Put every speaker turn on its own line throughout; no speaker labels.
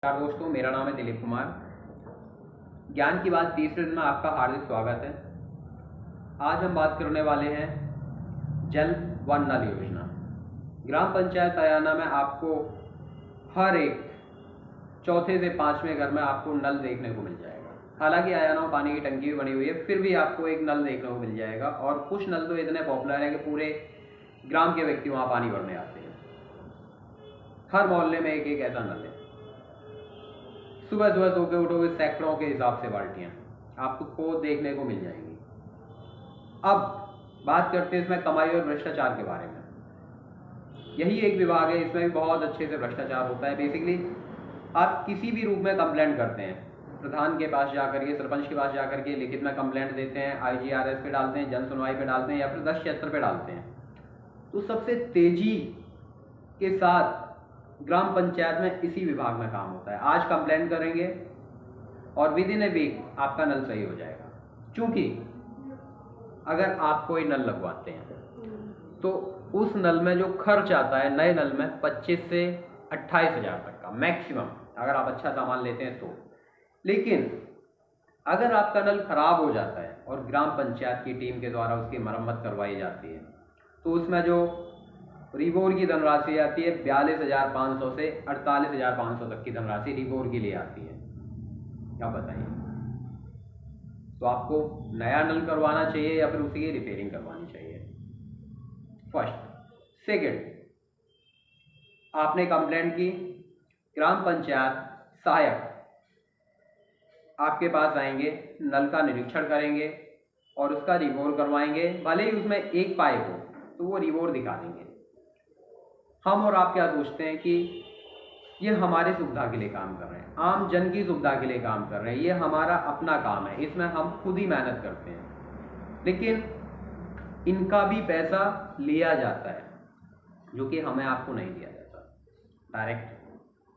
नमस्कार दोस्तों, मेरा नाम है दिलीप कुमार। ज्ञान की बात तीसरे दिन में आपका हार्दिक स्वागत है। आज हम बात करने वाले हैं जल व नल योजना। ग्राम पंचायत अयाना में आपको हर एक चौथे से पांचवें घर में आपको नल देखने को मिल जाएगा। हालांकि अयाना में पानी की टंकी भी बनी हुई है, फिर भी आपको एक नल देखने को मिल जाएगा। और कुछ नल तो इतने पॉपुलर है कि पूरे ग्राम के व्यक्ति वहाँ पानी भरने आते हैं। हर मोहल्ले में एक एक ऐसा नल है। सुबह सुबह सो के उठोगे, सैकड़ों के हिसाब से बाल्टियाँ आपको देखने को मिल जाएंगी। अब बात करते हैं इसमें कमाई और भ्रष्टाचार के बारे में। यही एक विभाग है, इसमें भी बहुत अच्छे से भ्रष्टाचार होता है। बेसिकली आप किसी भी रूप में कंप्लेंट करते हैं, प्रधान के पास जाकर के, सरपंच के पास जाकर के लिखित में कंप्लेंट देते हैं, IGRS पे डालते हैं, जन सुनवाई पे डालते हैं या फिर 1076 पे डालते हैं, तो सबसे तेजी के साथ ग्राम पंचायत में इसी विभाग में काम होता है। आज कंप्लेंट करेंगे और विद इन ए वीक आपका नल सही हो जाएगा। क्योंकि अगर आप कोई नल लगवाते हैं तो उस नल में जो खर्च आता है, नए नल में 25 से 28 हज़ार तक का मैक्सिमम, अगर आप अच्छा सामान लेते हैं तो। लेकिन अगर आपका नल खराब हो जाता है और ग्राम पंचायत की टीम के द्वारा उसकी मरम्मत करवाई जाती है तो उसमें जो रिबोर की धनराशि आती है 42,500 से 48,500 तक की धनराशि रिबोर के लिए आती है। क्या बताइए, तो आपको नया नल करवाना चाहिए या फिर उसी की रिपेयरिंग करवानी चाहिए? फर्स्ट। सेकंड, आपने कंप्लेंट की, ग्राम पंचायत सहायक आपके पास आएंगे, नल का निरीक्षण करेंगे और उसका रिबोर करवाएंगे। भले ही उसमें एक पाइप हो तो वो रिबोर दिखा देंगे। हम और आप क्या सोचते हैं कि ये हमारी सुविधा के लिए काम कर रहे हैं, आम जन की सुविधा के लिए काम कर रहे हैं, ये हमारा अपना काम है, इसमें हम खुद ही मेहनत करते हैं। लेकिन इनका भी पैसा लिया जाता है, जो कि हमें आपको नहीं दिया जाता। डायरेक्ट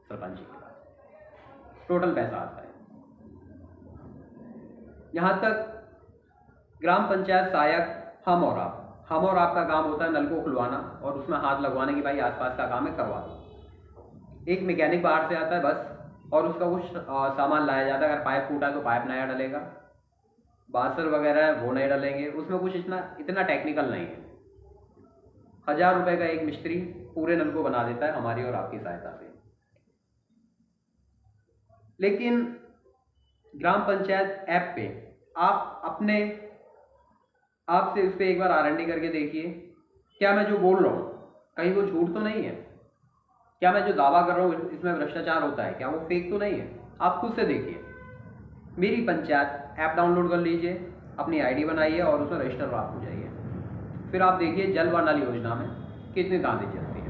सरपंच जी के पास टोटल पैसा आता है। यहाँ तक ग्राम पंचायत सहायक हम और आपका काम होता है नल को खुलवाना और उसमें हाथ लगवाने की, भाई आसपास का काम है करवा दो। एक मैकेनिक बाहर से आता है बस, और उसका कुछ सामान लाया जाता है। अगर पाइप फूटा है तो पाइप नया डलेगा, बासर वगैरह है वो नए डलेंगे, उसमें कुछ इतना टेक्निकल नहीं है। 1000 रुपये का एक मिस्त्री पूरे नल को बना देता है हमारी और आपकी सहायता से। लेकिन ग्राम पंचायत ऐप पे आपसे उस पर एक बार R&D करके देखिए, क्या मैं जो बोल रहा हूँ कहीं वो झूठ तो नहीं है? क्या मैं जो दावा कर रहा हूँ इसमें भ्रष्टाचार होता है, क्या वो फेक तो नहीं है? आप खुद से देखिए। मेरी पंचायत ऐप डाउनलोड कर लीजिए, अपनी ID बनाइए और उसमें रजिस्टर आप हो जाइए। फिर आप देखिए जल व नल योजना में कितनी दांती चलती है।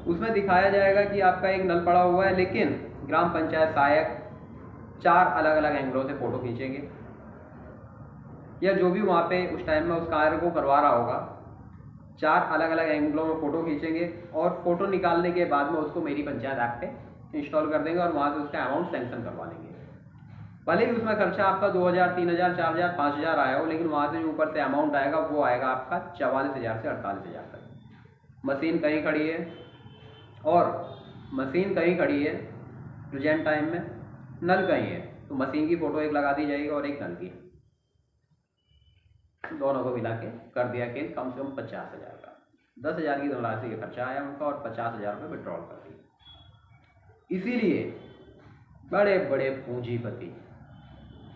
उसमें दिखाया जाएगा कि आपका एक नल पड़ा हुआ है, लेकिन ग्राम पंचायत सहायक 4 अलग अलग एंगलों से फोटो खींचेंगे, या जो भी वहाँ पे उस टाइम में उस कार्य को करवा रहा होगा 4 अलग अलग एंगलों में फ़ोटो खींचेंगे और फोटो निकालने के बाद में उसको मेरी पंचायत ऐप पे इंस्टॉल कर देंगे और वहाँ से उसका अमाउंट सेंक्शन करवा लेंगे। भले ही उसमें खर्चा आपका 2,000, 3,000, 4,000, 5,000 आया हो, लेकिन वहाँ से जो ऊपर से अमाउंट आएगा वो आएगा आपका 44,000 से 48,000 तक। मशीन कहीं खड़ी है प्रेजेंट टाइम में, नल कहीं है तो मशीन की फ़ोटो एक लगा दी जाएगी और एक नल की, दोनों को मिला के कर दिया कि कम से कम 50,000 का, 10,000 की धनराशि का खर्चा आया उनका और 50,000 रुपये विड्रॉल कर दिए। इसीलिए बड़े बड़े पूंजीपति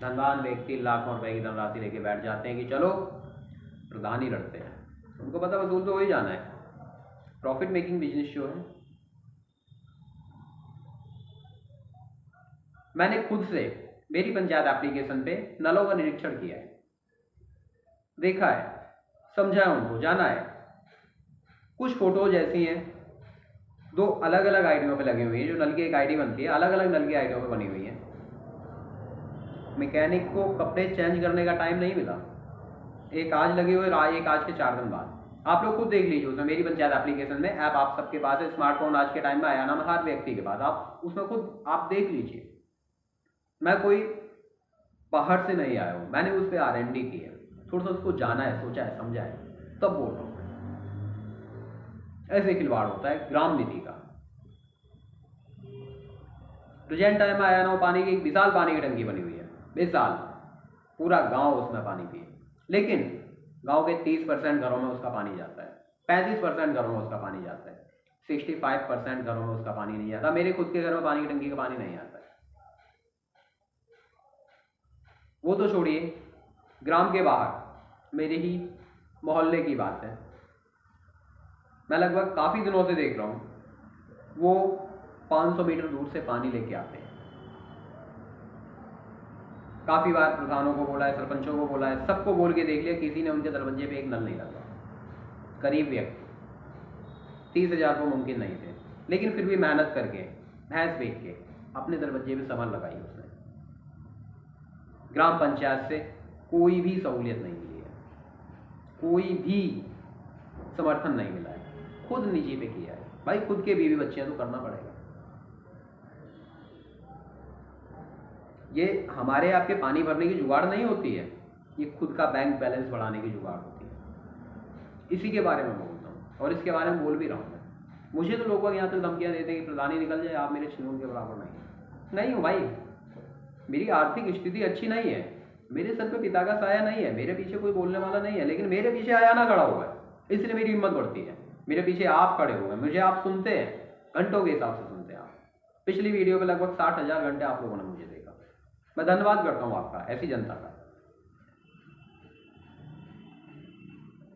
धनवान व्यक्ति लाखों रुपए की धनराशि लेके बैठ जाते हैं कि चलो प्रधान ही लड़ते हैं। उनको पता वसूल तो हो ही जाना है, प्रॉफिट मेकिंग बिजनेस जो है। मैंने खुद से मेरी पंचायत एप्लीकेशन पे नलों का निरीक्षण किया है, देखा है, समझा है, उनको जाना है। कुछ फोटोज ऐसी हैं 2 अलग अलग आईडियों पे लगी हुई है, जो नल की एक आईडी बनती है, अलग अलग नल की आईडियों पे बनी हुई है। मैकेनिक को कपड़े चेंज करने का टाइम नहीं मिला, एक आज लगे हुए, एक आज के 4 दिन बाद। आप लोग खुद देख लीजिए, उसमें मेरी पंचायत एप्लीकेशन में ऐप आप सबके पास है, स्मार्टफोन आज के टाइम में आया ना हर व्यक्ति के पास, आप उसमें खुद आप देख लीजिए। मैं कोई बाहर से नहीं आया हूँ, मैंने उस पर R&D की है, थोड़ा सा उसको जाना है, सोचा है, समझा है, तब बोल रहा हूँ। ऐसे खिलवाड़ होता है ग्राम नीति का। प्रेजेंट टाइम में आया ना हो पानी की एक विशाल पानी की टंकी बनी हुई है, विशाल, पूरा गांव उसमें पानी पिए। लेकिन गांव के 30% घरों में उसका पानी जाता है, 35% घरों में उसका पानी जाता है, 65% घरों में उसका पानी नहीं आता। मेरे खुद के घर में पानी की टंकी का पानी नहीं आता है। वो तो छोड़िए, ग्राम के बाहर मेरे ही मोहल्ले की बात है, मैं लगभग काफ़ी दिनों से देख रहा हूँ, वो 500 मीटर दूर से पानी लेके आते हैं। काफ़ी बार प्रधानों को बोला है, सरपंचों को बोला है, सबको बोल के देख लिया, किसी ने उनके दरवाजे पे एक नल नहीं लगा। गरीब व्यक्ति, 30,000 को मुमकिन नहीं थे, लेकिन फिर भी मेहनत करके भैंस बेच के अपने दरवाजे पे समर लगाई उसने। ग्राम पंचायत से कोई भी सहूलियत नहीं मिली है, कोई भी समर्थन नहीं मिला है, खुद निजी पे किया है। भाई खुद के बीवी बच्चे हैं तो करना पड़ेगा। ये हमारे आपके पानी भरने की जुगाड़ नहीं होती है, ये खुद का बैंक बैलेंस बढ़ाने की जुगाड़ होती है। इसी के बारे में बोलता हूँ और इसके बारे में बोल भी रहा हूँ मैं। मुझे तो लोग यहाँ तक धमकियाँ देते हैं कि प्रधानी निकल जाए, आप मेरे छिनून के बराबर नहीं हूँ भाई। मेरी आर्थिक स्थिति अच्छी नहीं है, मेरे सर पे पिता का साया नहीं है, मेरे पीछे कोई बोलने वाला नहीं है, लेकिन मेरे पीछे आया ना खड़ा हुआ है, इसलिए मेरी हिम्मत बढ़ती है। मेरे पीछे आप खड़े हुए हैं, मुझे आप सुनते हैं, घंटों के हिसाब से सुनते हैं आप। पिछली वीडियो पे लगभग 60,000 घंटे आप लोगों ने मुझे देखा, मैं धन्यवाद करता हूँ आपका, ऐसी जनता का।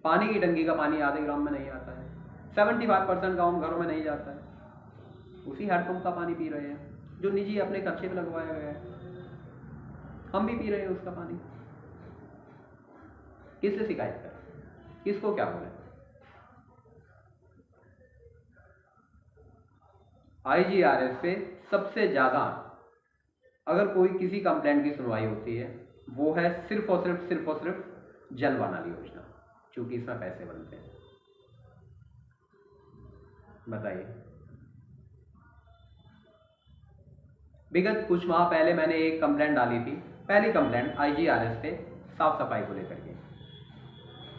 पानी की टंकी का पानी आधे ग्राम में नहीं आता है, 75% गाँव घरों में नहीं जाता है। उसी हैंडपंप का पानी पी रहे हैं जो निजी अपने खर्चे पे लगवाया गया है, हम भी पी रहे हैं उसका पानी। किससे शिकायत करें, किसको क्या बोले? IGRS पे सबसे ज़्यादा अगर कोई किसी कंप्लेंट की सुनवाई होती है वो है सिर्फ और सिर्फ जल व नल योजना, क्योंकि इसमें पैसे बनते हैं। बताइए, विगत कुछ माह पहले मैंने एक कंप्लेंट डाली थी, पहली कंप्लेंट IGRS पे साफ सफाई को लेकर के।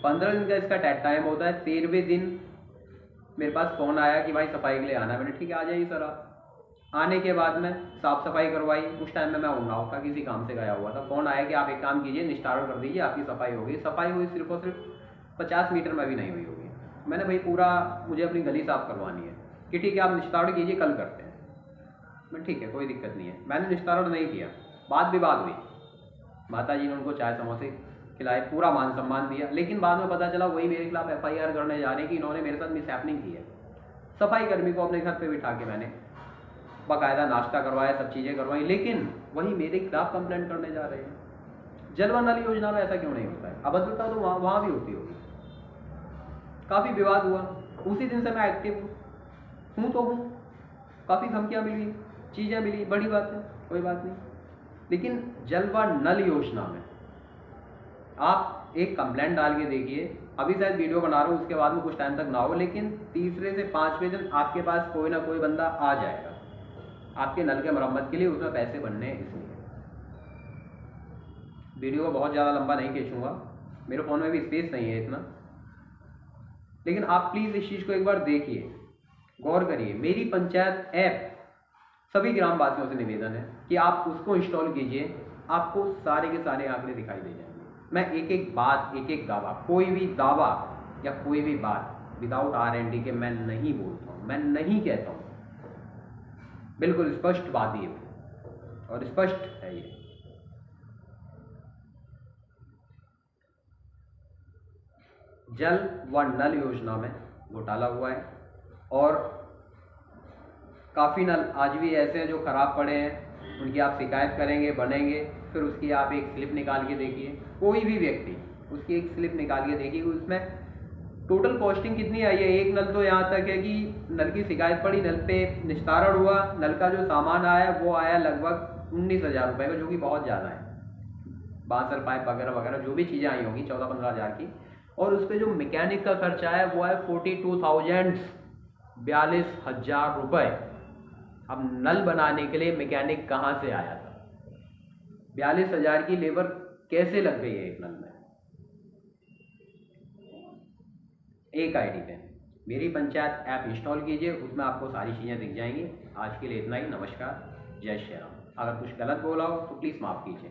15 दिन का इसका डेड टाइम होता है। 13वें दिन मेरे पास फ़ोन आया कि भाई सफाई के लिए आना। मैंने ठीक है आ जाइए सर आप। आने के बाद में साफ़ सफाई करवाई। उस टाइम में मैं उन्नाव था, किसी काम से गया हुआ था। फ़ोन आया कि आप एक काम कीजिए, निस्तारण कर दीजिए, आपकी सफाई होगी। सफाई हुई सिर्फ और सिर्फ 50 मीटर में भी नहीं हुई होगी। मैंने भाई पूरा मुझे अपनी गली साफ़ करवानी है कि ठीक है आप निस्तारण कीजिए, कल करते हैं। मैं ठीक है कोई दिक्कत नहीं है। मैंने निस्तारण नहीं किया, बात विवाद हुई, माता जी ने उनको चाय समोसे खिलाए, पूरा मान सम्मान दिया, लेकिन बाद में पता चला वही मेरे खिलाफ FIR करने जा रहे हैं कि इन्होंने मेरे साथ मिसहैपनिंग की है। सफाई कर्मी को अपने घर पे बिठा के मैंने बाकायदा नाश्ता करवाया, सब चीज़ें करवाई, लेकिन वही मेरे खिलाफ कंप्लेंट करने जा रहे हैं। जल व नल योजना में ऐसा क्यों नहीं होता है? अभद्रता तो वहाँ भी होती होगी। काफ़ी विवाद हुआ, उसी दिन से मैं एक्टिव हूँ तो हूँ। काफ़ी धमकियाँ मिली, चीज़ें मिली, बड़ी बात है, कोई बात नहीं। लेकिन जल व नल योजना में आप एक कंप्लेंट डाल के देखिए। अभी शायद वीडियो बना रहा हूँ, उसके बाद में कुछ टाइम तक ना हो, लेकिन तीसरे से 5वें दिन आपके पास कोई ना कोई बंदा आ जाएगा आपके नल के मरम्मत के लिए, उसमें पैसे बनने हैं। इसलिए वीडियो को बहुत ज़्यादा लंबा नहीं खींचूंगा, मेरे फ़ोन में भी स्पेस नहीं है इतना, लेकिन आप प्लीज़ इस चीज़ को एक बार देखिए, गौर करिए। मेरी पंचायत ऐप सभी ग्रामवासियों से निवेदन है कि आप उसको इंस्टॉल कीजिए, आपको सारे के सारे आंकड़े दिखाई दे जाएंगे। मैं एक एक बात, एक एक दावा, कोई भी दावा या कोई भी बात विदाउट R&D के मैं नहीं बोलता हूँ, मैं नहीं कहता हूँ। बिल्कुल स्पष्ट बात ये और स्पष्ट है ये। जल व नल योजना में घोटाला हुआ है और काफ़ी नल आज भी ऐसे हैं जो ख़राब पड़े हैं, उनकी आप शिकायत करेंगे, बनेंगे, फिर उसकी आप एक स्लिप निकाल के देखिए, कोई भी व्यक्ति उसकी एक स्लिप निकाल के देखिए उसमें टोटल कॉस्टिंग कितनी आई है। एक नल तो यहाँ तक है कि नल की शिकायत पड़ी, नल पे निस्तारण हुआ, नल का जो सामान आया वो आया लगभग 19,000 रुपये का, जो कि बहुत ज़्यादा है। बांसर पाइप वगैरह वगैरह जो भी चीज़ें आई होंगी 14-15 हज़ार की, और उस पर जो मैकेनिक का खर्चा है वो है 42,000 रुपये। अब नल बनाने के लिए मैकेनिक कहाँ से आया था? 42,000 की लेबर कैसे लग गई है एक नल में? एक ID पे मेरी पंचायत ऐप इंस्टॉल कीजिए, उसमें आपको सारी चीज़ें दिख जाएंगी। आज के लिए इतना ही, नमस्कार। जय श्री राम। अगर कुछ गलत बोला हो तो प्लीज़ माफ़ कीजिए।